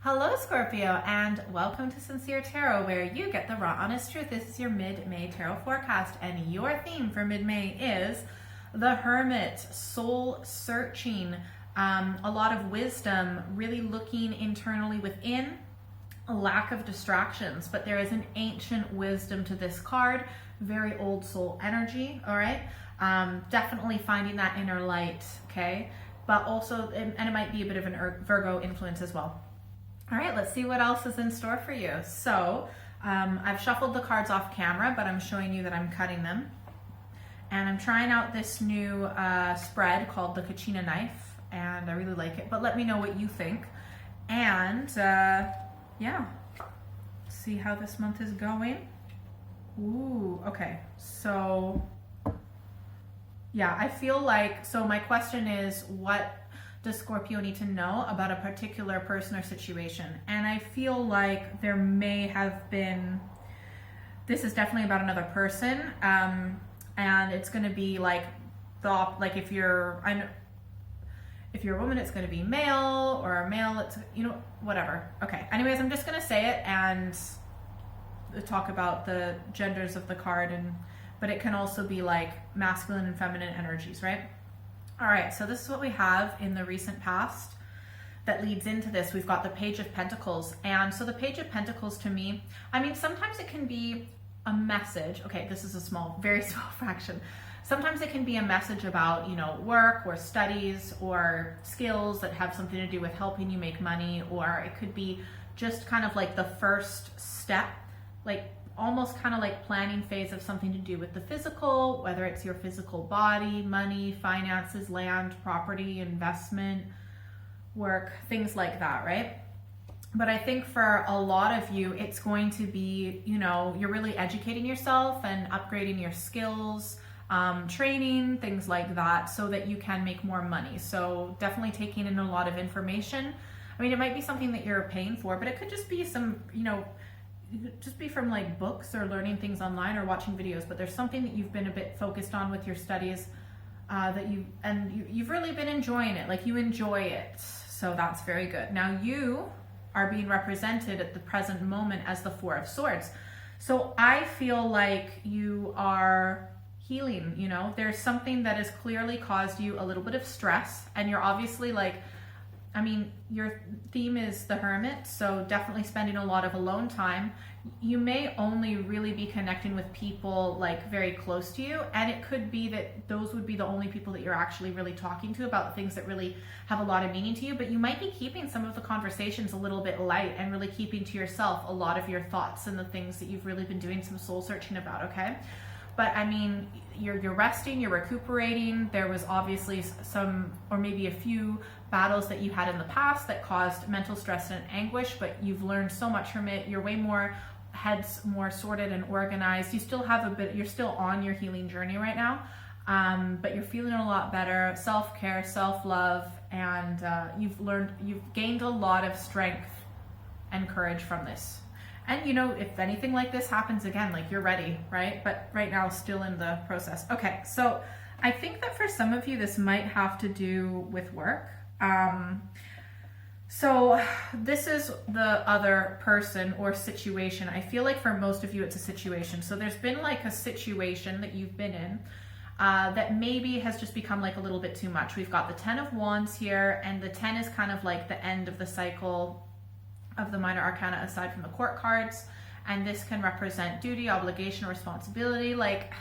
Hello, Scorpio, and welcome to Sincere Tarot, where you get the raw, honest truth. This is your mid-May tarot forecast, and your theme for mid-May is the Hermit, soul searching, a lot of wisdom, really looking internally within, a lack of distractions, but there is an ancient wisdom to this card, very old soul energy, all right? Definitely finding that inner light, okay? But also, and it might be a bit of an Virgo influence as well. All right, let's see what else is in store for you. So I've shuffled the cards off camera, but I'm showing you that I'm cutting them. And I'm trying out this new spread called the Kachina knife, and I really like it. But let me know what you think. And yeah, see how this month is going. Ooh, okay. So yeah, I feel like, so my question is, what does Scorpio need to know about a particular person or situation? And I feel like there may have been, this is definitely about another person, and it's going to be like if you're a woman, it's going to be male, or a male, it's, you know, whatever. Okay. Anyways, I'm just going to say it and talk about the genders of the card, but it can also be like masculine and feminine energies, right? All right, so this is what we have in the recent past that leads into this. We've got the Page of Pentacles. And so the Page of Pentacles, to me, I mean, sometimes it can be a message. Okay, this is a small, very small fraction. Sometimes it can be a message about, you know, work or studies or skills that have something to do with helping you make money, or it could be just kind of like the first step, like almost kind of like planning phase of something to do with the physical, whether it's your physical body, money, finances, land, property, investment, work, things like that, right? But I think for a lot of you, it's going to be, you know, you're really educating yourself and upgrading your skills, training, things like that, so that you can make more money. So definitely taking in a lot of information. I mean, it might be something that you're paying for, but it could just be some, you know, just be from like books or learning things online or watching videos, but there's something that you've been a bit focused on with your studies that you've really been enjoying it, like you enjoy it. So that's very good. Now you are being represented at the present moment as the Four of Swords. So I feel like you are healing, you know, there's something that has clearly caused you a little bit of stress, and you're obviously like, I mean, your theme is the Hermit, so definitely spending a lot of alone time. You may only really be connecting with people like very close to you, and it could be that those would be the only people that you're actually really talking to about things that really have a lot of meaning to you, but you might be keeping some of the conversations a little bit light and really keeping to yourself a lot of your thoughts and the things that you've really been doing some soul searching about, okay? But I mean, you're resting, you're recuperating. There was obviously some, or maybe a few battles that you had in the past that caused mental stress and anguish, but you've learned so much from it. You're way more, heads more sorted and organized. You still have a bit, you're still on your healing journey right now, but you're feeling a lot better, self-care, self-love, and you've gained a lot of strength and courage from this. And you know, if anything like this happens again, like you're ready, right? But right now, still in the process. Okay, so I think that for some of you, this might have to do with work. So this is the other person or situation. I feel like for most of you, it's a situation. So there's been like a situation that you've been in that maybe has just become like a little bit too much. We've got the 10 of Wands here, and the 10 is kind of like the end of the cycle of the minor arcana aside from the court cards, and this can represent duty, obligation, responsibility. Like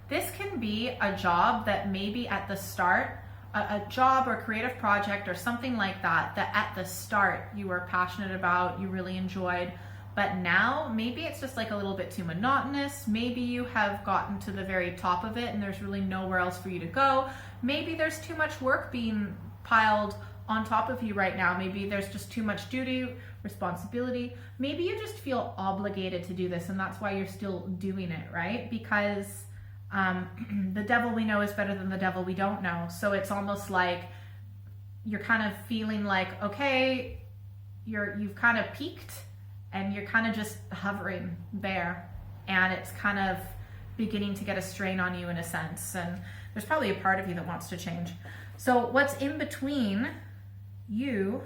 this can be a job that maybe at the start, a job or creative project or something like that at the start you were passionate about, you really enjoyed, but now maybe it's just like a little bit too monotonous. Maybe you have gotten to the very top of it and there's really nowhere else for you to go. Maybe there's too much work being piled on top of you right now. Maybe there's just too much duty, responsibility. Maybe you just feel obligated to do this, and that's why you're still doing it, right? Because the devil we know is better than the devil we don't know. So it's almost like you're kind of feeling like, okay, you've kind of peaked and you're kind of just hovering there, and it's kind of beginning to get a strain on you in a sense. And there's probably a part of you that wants to change. So what's in between you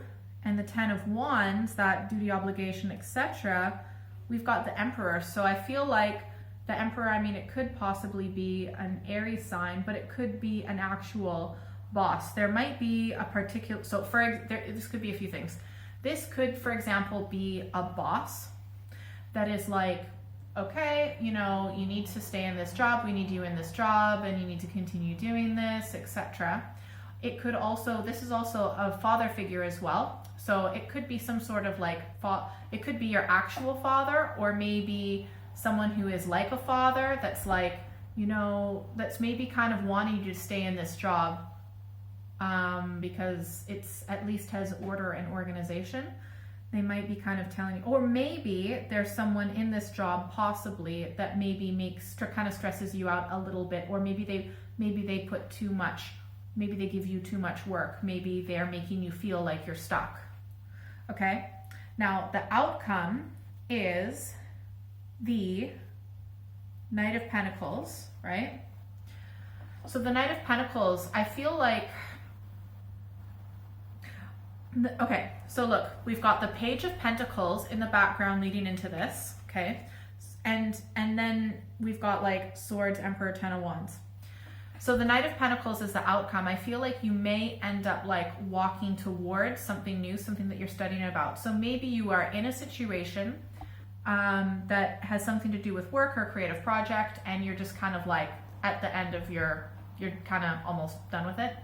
and the Ten of Wands, that duty, obligation, etc., we've got the Emperor. So I feel like the Emperor, I mean, it could possibly be an Aries sign, but it could be an actual boss. There might be a particular, so this could be a few things. This could, for example, be a boss that is like, okay, you know, you need to stay in this job, we need you in this job, and you need to continue doing this, etc. It could also, this is also a father figure as well. So it could be some sort of like, it could be your actual father, or maybe someone who is like a father that's like, you know, that's maybe kind of wanting you to stay in this job because it's at least has order and organization. They might be kind of telling you, or maybe there's someone in this job possibly that maybe kind of stresses you out a little bit, or maybe they put too much, maybe they give you too much work, maybe they're making you feel like you're stuck. Okay, now the outcome is the Knight of Pentacles, right? So the Knight of Pentacles, I feel like, okay, so look, we've got the Page of Pentacles in the background leading into this, okay? And then we've got like Swords, Emperor, Ten of Wands. So the Knight of Pentacles is the outcome. I feel like you may end up like walking towards something new, something that you're studying about. So maybe you are in a situation that has something to do with work or creative project, and you're just kind of like at the end of you're kind of almost done with it.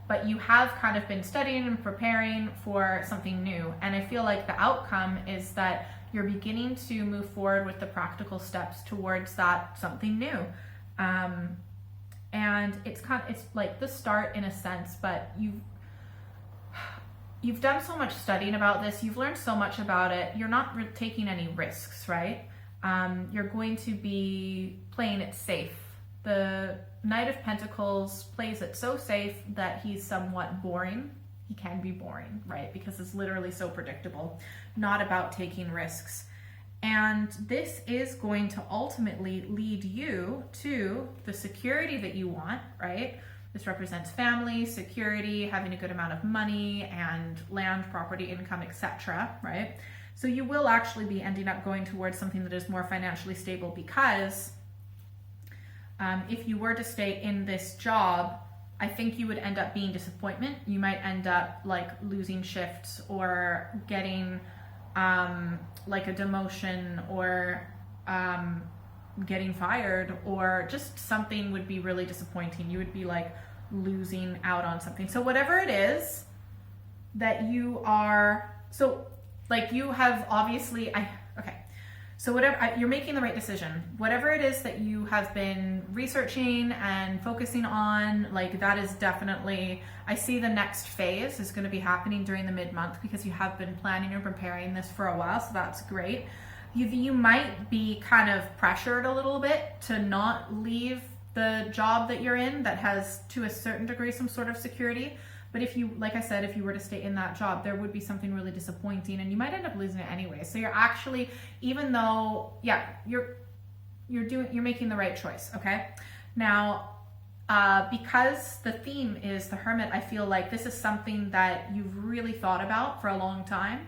But you have kind of been studying and preparing for something new. And I feel like the outcome is that you're beginning to move forward with the practical steps towards that something new. And it's like the start in a sense, but you've done so much studying about this. You've learned so much about it. You're not taking any risks, right? You're going to be playing it safe. The Knight of Pentacles plays it so safe that he's somewhat boring. He can be boring, right? Because it's literally so predictable, not about taking risks. And this is going to ultimately lead you to the security that you want, right? This represents family, security, having a good amount of money and land, property, income, etc., right? So you will actually be ending up going towards something that is more financially stable, because if you were to stay in this job, I think you would end up being disappointment. You might end up like losing shifts or getting like a demotion, or getting fired, or just something would be really disappointing. You would be like losing out on something. So whatever it is that you are, so like you have obviously, so whatever, you're making the right decision. Whatever it is that you have been researching and focusing on, like that is definitely, I see the next phase is going to be happening during the mid-month, because you have been planning or preparing this for a while, so that's great. You might be kind of pressured a little bit to not leave the job that you're in that has to a certain degree some sort of security. But if you, like I said, if you were to stay in that job, there would be something really disappointing, and you might end up losing it anyway. So you're actually, even though, yeah, you're making the right choice, okay? Now, because the theme is the Hermit, I feel like this is something that you've really thought about for a long time,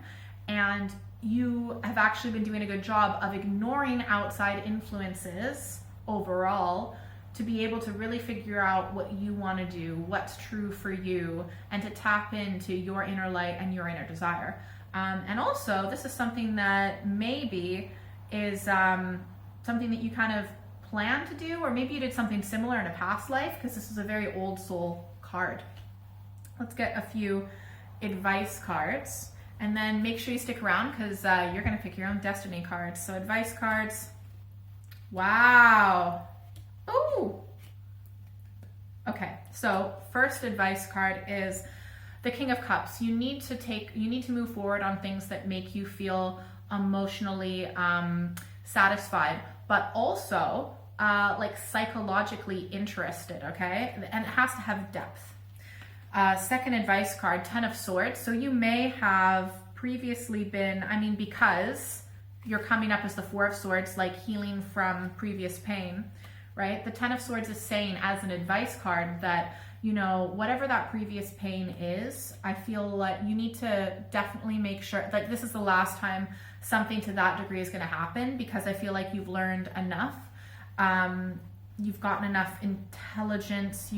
and you have actually been doing a good job of ignoring outside influences overall, to be able to really figure out what you want to do, what's true for you, and to tap into your inner light and your inner desire. And also, this is something that maybe is something that you kind of plan to do, or maybe you did something similar in a past life, because this is a very old soul card. Let's get a few advice cards, and then make sure you stick around, because you're going to pick your own destiny cards. So advice cards. Wow. Ooh. Okay, so first advice card is the King of Cups. You need to move forward on things that make you feel emotionally satisfied, but also like psychologically interested, okay? And it has to have depth. Second advice card, Ten of Swords. So you may have previously been, because you're coming up as the Four of Swords, like healing from previous pain, right? The Ten of Swords is saying, as an advice card, that you know, whatever that previous pain is, I feel like you need to definitely make sure, like this is the last time something to that degree is going to happen, because I feel like you've learned enough. You've gotten enough intelligence.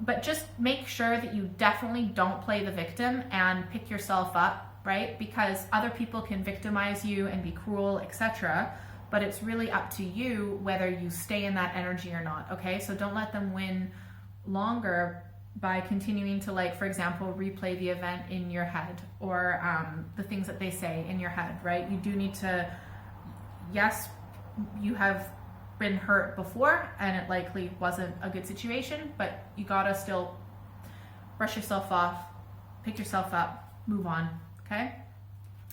But just make sure that you definitely don't play the victim and pick yourself up, right? Because other people can victimize you and be cruel, etc. But it's really up to you whether you stay in that energy or not, okay? So don't let them win longer by continuing to, like, for example, replay the event in your head, or the things that they say in your head, right? You do need to, yes, you have been hurt before and it likely wasn't a good situation, but you gotta still brush yourself off, pick yourself up, move on, okay?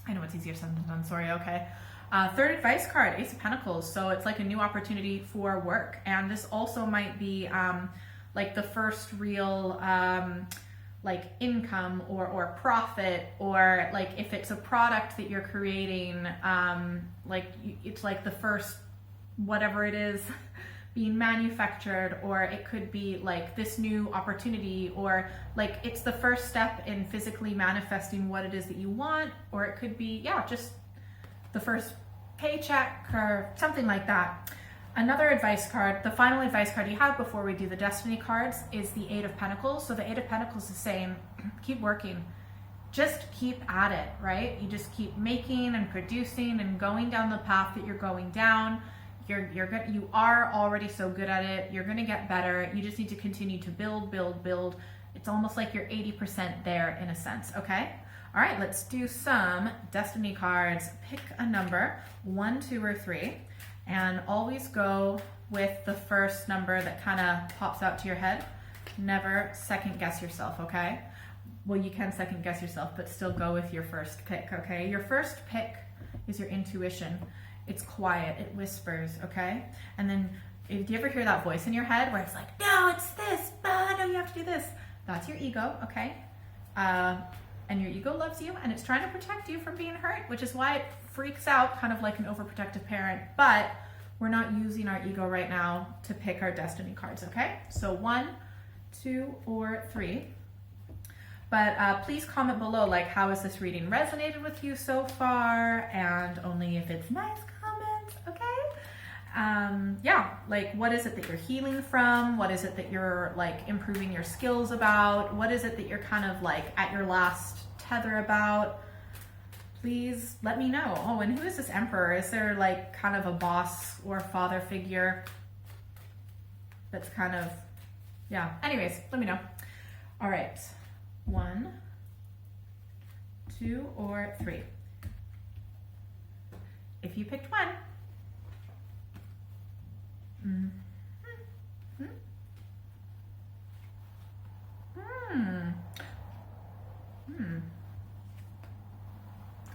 I know it's easier said than done, sorry, okay? Third advice card, Ace of Pentacles. So it's like a new opportunity for work, and this also might be like the first real like income or profit, or like if it's a product that you're creating, like it's like the first whatever it is being manufactured, or it could be like this new opportunity, or like it's the first step in physically manifesting what it is that you want, or it could be, yeah, just the first paycheck or something like that. Another advice card, the final advice card you have before we do the destiny cards, is the Eight of Pentacles. So the Eight of Pentacles is saying, keep working, just keep at it, right? You just keep making and producing and going down the path that you're going down. You are already so good at it. You're going to get better. You just need to continue to build. It's almost like you're 80% there in a sense, okay? All right, let's do some destiny cards. Pick a number, 1, 2, or 3, and always go with the first number that kind of pops out to your head. Never second guess yourself, okay? Well, you can second guess yourself, but still go with your first pick, okay? Your first pick is your intuition. It's quiet, it whispers, okay? And then if you ever hear that voice in your head where it's like, no, it's this, no, you have to do this. That's your ego, okay? And your ego loves you and it's trying to protect you from being hurt, which is why it freaks out, kind of like an overprotective parent. But we're not using our ego right now to pick our destiny cards, okay? So 1, 2, or 3. But please comment below, like, how has this reading resonated with you so far? And only if it's nice comments, okay? Yeah, like, what is it that you're healing from? What is it that you're, like, improving your skills about? What is it that you're kind of, like, at your last tether about? Please let me know. Oh, and who is this Emperor? Is there, like, kind of a boss or father figure that's kind of, yeah. Anyways, let me know. All right. 1, 2, or 3. If you picked 1,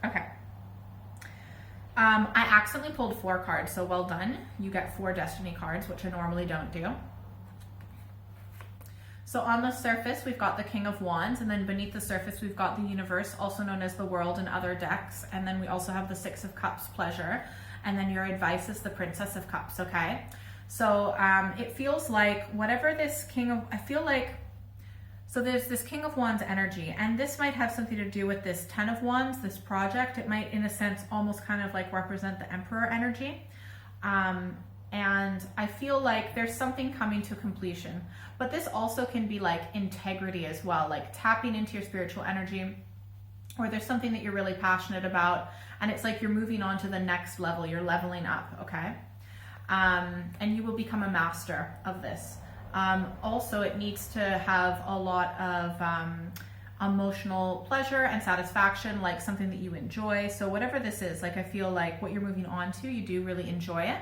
okay. I accidentally pulled 4 cards, so well done. You get 4 destiny cards, which I normally don't do. So on the surface, we've got the King of Wands, and then beneath the surface, we've got the Universe, also known as the World in other decks. And then we also have the 6 of Cups, Pleasure. And then your advice is the Princess of Cups, okay? So it feels like whatever this I feel like, so there's this King of Wands energy, and this might have something to do with this 10 of Wands, this project. It might, in a sense, almost kind of like represent the Emperor energy. And I feel like there's something coming to completion, but this also can be like integrity as well, like tapping into your spiritual energy, or there's something that you're really passionate about and it's like you're moving on to the next level, you're leveling up, okay? And you will become a master of this. Also, it needs to have a lot of emotional pleasure and satisfaction, like something that you enjoy. So whatever this is, like I feel like what you're moving on to, you do really enjoy it.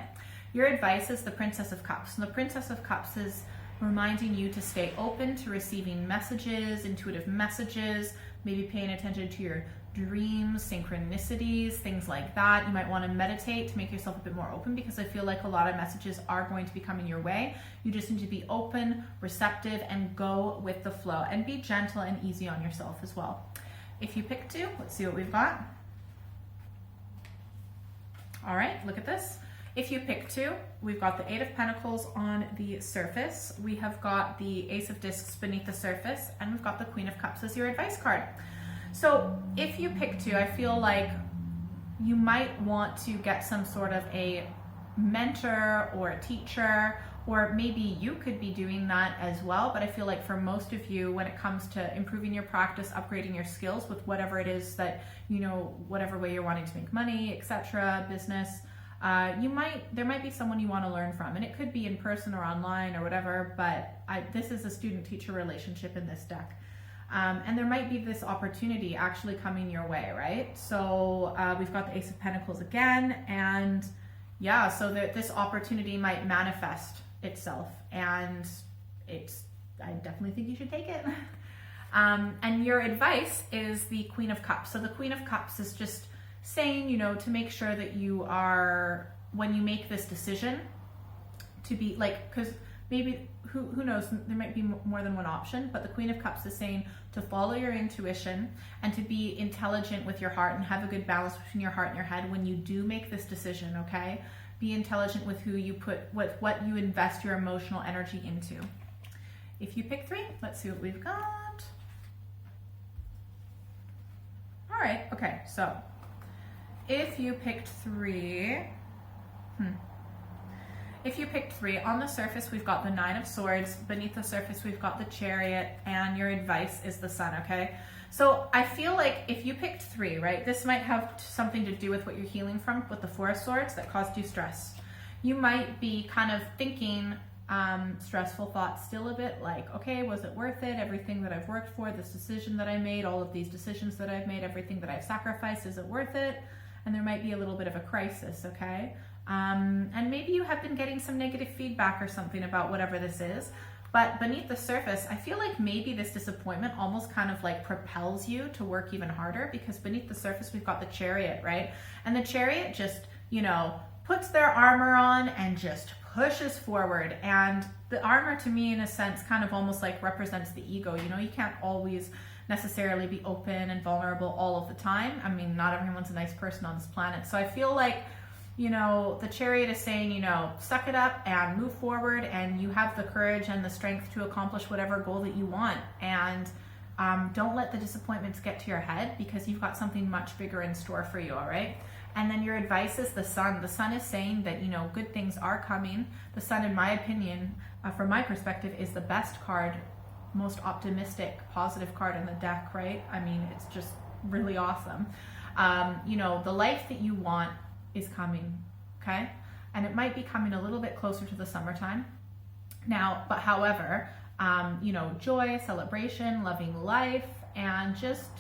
Your advice is the Princess of Cups. And the Princess of Cups is reminding you to stay open to receiving messages, intuitive messages, maybe paying attention to your dreams, synchronicities, things like that. You might want to meditate to make yourself a bit more open, because I feel like a lot of messages are going to be coming your way. You just need to be open, receptive, and go with the flow, and be gentle and easy on yourself as well. If you pick 2, let's see what we've got. All right, look at this. If you pick 2, we've got the 8 of Pentacles on the surface. We have got the Ace of Discs beneath the surface, and we've got the Queen of Cups as your advice card. So if you pick 2, I feel like you might want to get some sort of a mentor or a teacher, or maybe you could be doing that as well. But I feel like for most of you, when it comes to improving your practice, upgrading your skills with whatever it is that, you know, whatever way you're wanting to make money, etc., business, there might be someone you want to learn from, and it could be in person or online or whatever, but this is a student-teacher relationship in this deck. And there might be this opportunity actually coming your way, right? So we've got the Ace of Pentacles again, and yeah, so that this opportunity might manifest itself, and I definitely think you should take it. And your advice is the Queen of Cups. So the Queen of Cups is just saying, you know, to make sure that you are, when you make this decision, to be like, because maybe, who knows, there might be more than one option, but the Queen of Cups is saying to follow your intuition and to be intelligent with your heart and have a good balance between your heart and your head when you do make this decision, okay? Be intelligent with who you put, with what you invest your emotional energy into. If you pick 3, let's see what we've got. All right, okay, so if you picked 3, if you picked 3, on the surface, we've got the 9 of Swords. Beneath the surface, we've got the Chariot, and your advice is the Sun, okay? So I feel like if you picked 3, right, this might have something to do with what you're healing from with the 4 of Swords that caused you stress. You might be kind of thinking stressful thoughts still a bit, like, okay, was it worth it? Everything that I've worked for, this decision that I made, all of these decisions that I've made, everything that I've sacrificed, is it worth it? And there might be a little bit of a crisis, okay? And maybe you have been getting some negative feedback or something about whatever this is, but beneath the surface, I feel like maybe this disappointment almost kind of like propels you to work even harder, because beneath the surface, we've got the Chariot, right? And the Chariot just, you know, puts their armor on and just pushes forward. And the armor, to me, in a sense, kind of almost like represents the ego. You know, you can't always necessarily be open and vulnerable all of the time. I mean, not everyone's a nice person on this planet. So I feel like, you know, the Chariot is saying, you know, suck it up and move forward, and you have the courage and the strength to accomplish whatever goal that you want. And don't let the disappointments get to your head, because you've got something much bigger in store for you, all right? And then your advice is the Sun. The Sun is saying that, you know, good things are coming. The Sun, in my opinion, from my perspective, is the best card, most optimistic, positive card in the deck, right? I mean, it's just really awesome. You know, the life that you want is coming, okay? And it might be coming a little bit closer to the summertime now, but however, you know, joy, celebration, loving life, and just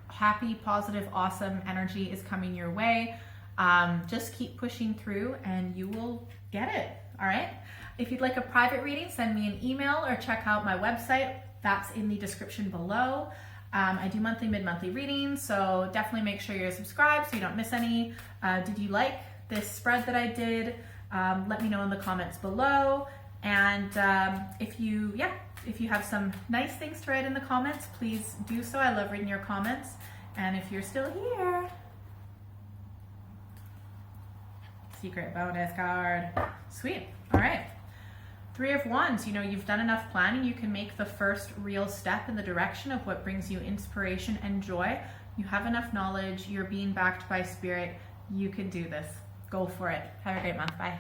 happy, positive, awesome energy is coming your way. Just keep pushing through and you will get it, all right? If you'd like a private reading, send me an email or check out my website. That's in the description below. I do monthly, mid-monthly readings, so definitely make sure you're subscribed so you don't miss any. Did you like this spread that I did? Let me know in the comments below. And if you have some nice things to write in the comments, please do so. I love reading your comments. And if you're still here, secret bonus card. Sweet. All right. 3 of Wands, you know, you've done enough planning. You can make the first real step in the direction of what brings you inspiration and joy. You have enough knowledge. You're being backed by spirit. You can do this. Go for it. Have a great month. Bye.